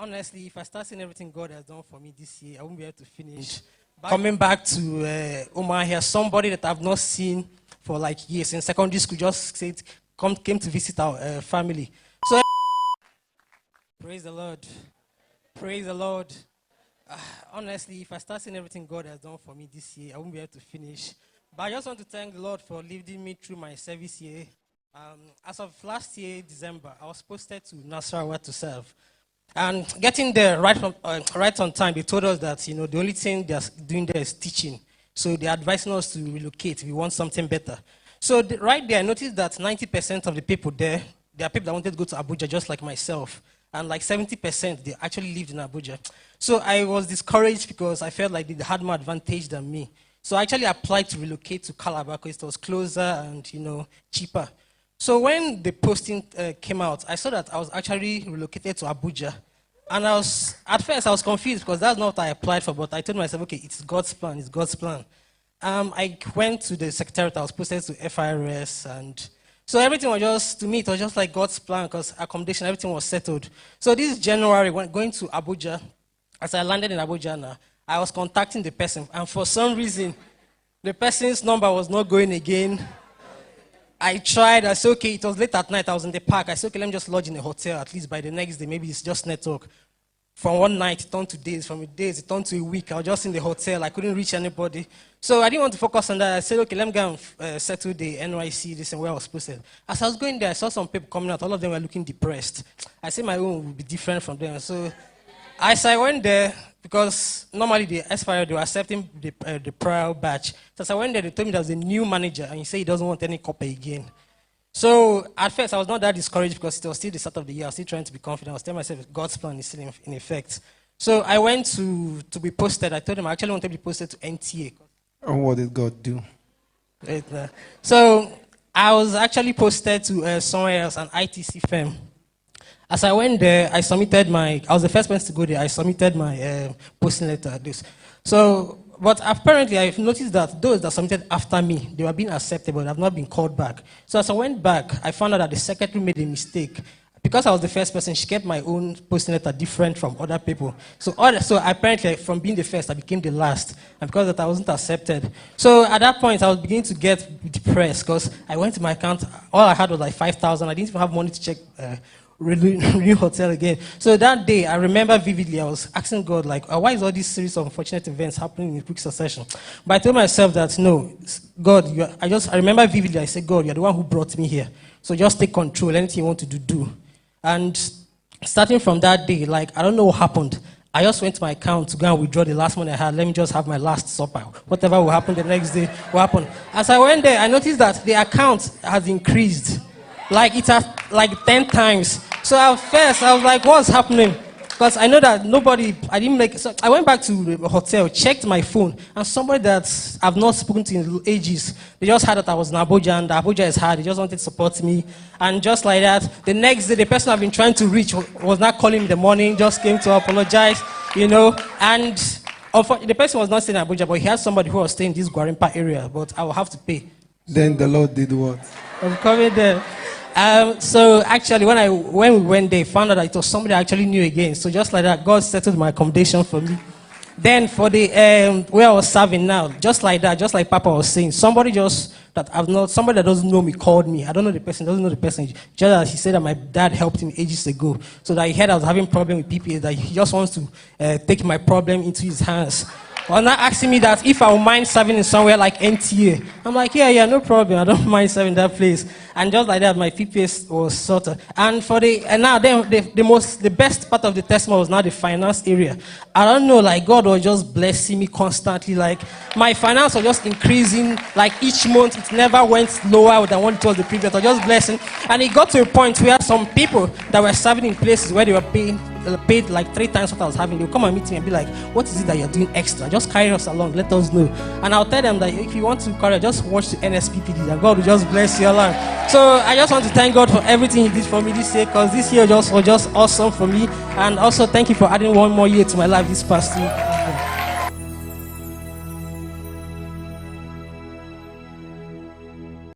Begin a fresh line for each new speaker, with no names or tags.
Honestly, if I start seeing everything God has done for me this year, I won't be able to finish. Coming back to Omar here, somebody that I've not seen for like years in secondary school just said, came to visit our family. So, praise the Lord. Praise the Lord. Honestly, if I start seeing everything God has done for me this year, I won't be able to finish. But I just want to thank the Lord for leading me through my service year. As of last year, December, I was posted to Nasarawa to serve. And getting there right on time, they told us that, the only thing they're doing there is teaching. So they're advising us to relocate if we want something better. So right there, I noticed that 90% of the people there are people that wanted to go to Abuja just like myself. And like 70%, they actually lived in Abuja. So I was discouraged because I felt like they had more advantage than me. So I actually applied to relocate to Calabar because it was closer and, cheaper. So when the posting came out, I saw that I was actually relocated to Abuja. And at first I was confused because that's not what I applied for, but I told myself, okay, it's God's plan, it's God's plan. I went to the secretariat, I was posted to FIRS, and so everything was just, to me, it was just like God's plan because accommodation, everything was settled. So this January, when going to Abuja, as I landed in Abuja now, I was contacting the person, and for some reason, the person's number was not going again. I tried, I said, okay, it was late at night, I was in the park. I said, okay, let me just lodge in a hotel, at least by the next day, maybe it's just network. From one night, it turned to days, from days, it turned to a week. I was just in the hotel, I couldn't reach anybody. So I didn't want to focus on that. I said, okay, let me go and settle the NYC, this and where I was posted. As I was going there, I saw some people coming out, all of them were looking depressed. I said my own would be different from them. So as I went there, because normally the Aspire, they were accepting the prior batch. So as I went there, they told me there was a new manager, and he said he doesn't want any copper again. So at first, I was not that discouraged because it was still the start of the year. I was still trying to be confident. I was telling myself God's plan is still in effect. So I went to be posted. I told him I actually wanted to be posted to NTA.
And what did God do?
So I was actually posted to somewhere else, an ITC firm. As I went there, I was the first person to go there. I submitted my posting letter. But apparently I've noticed that those that submitted after me, they were being accepted, but have not been called back. So as I went back, I found out that the secretary made a mistake. Because I was the first person, she kept my own posting letter different from other people. So apparently from being the first, I became the last. And because of that, I wasn't accepted. So at that point, I was beginning to get depressed because I went to my account, all I had was like 5,000. I didn't even have money to check renew hotel again. So that day, I remember vividly, I was asking God, like, why is all these series of unfortunate events happening in quick succession? But I told myself that, no, God, I remember vividly, I said, God, you're the one who brought me here. So just take control, anything you want to do. And starting from that day, like, I don't know what happened. I just went to my account to go and withdraw the last money I had. Let me just have my last supper. Whatever will happen the next day will happen. As I went there, I noticed that the account has increased. Like, it has, like, 10 times. So at first, I was like, what's happening? Because I know that so I went back to the hotel, checked my phone, and somebody that I've not spoken to in ages, they just heard that I was in Abuja, and Abuja is hard, they just wanted to support me. And just like that, the next day, the person I've been trying to reach was not calling me in the morning, just came to apologize, and the person was not staying in Abuja, but he had somebody who was staying in this Gwarimpa area, but I will have to pay.
Then the Lord did what?
I'm coming there. So actually, when we went there, found out that it was somebody I actually knew again. So just like that, God settled my accommodation for me. Then for the where I was serving now, just like that, just like Papa was saying, somebody that doesn't know me called me. I don't know the person, doesn't know the person. Just as he said that my dad helped him ages ago. So that he heard I was having problem with PPA, that he just wants to take my problem into his hands. Well, now asking me that if I would mind serving in somewhere like NTA. I'm like, yeah, no problem. I don't mind serving that place. And just like that, my PPS was sorted. And the best part of the testimony was now the finance area. I don't know, like God was just blessing me constantly. Like my finance was just increasing. Like each month, it never went lower than what it was the previous. I was just blessing. And it got to a point where some people that were serving in places where they were paid like 3 times what I was having, they'll come and meet me and be like, what is it that you're doing extra? Just carry us along, let us know. And I'll tell them that if you want to carry, just watch the NSPPD, and God will just bless you along. So I just want to thank God for everything He did for me this year, because this year was just awesome for me. And also thank you for adding one more year to my life this past year.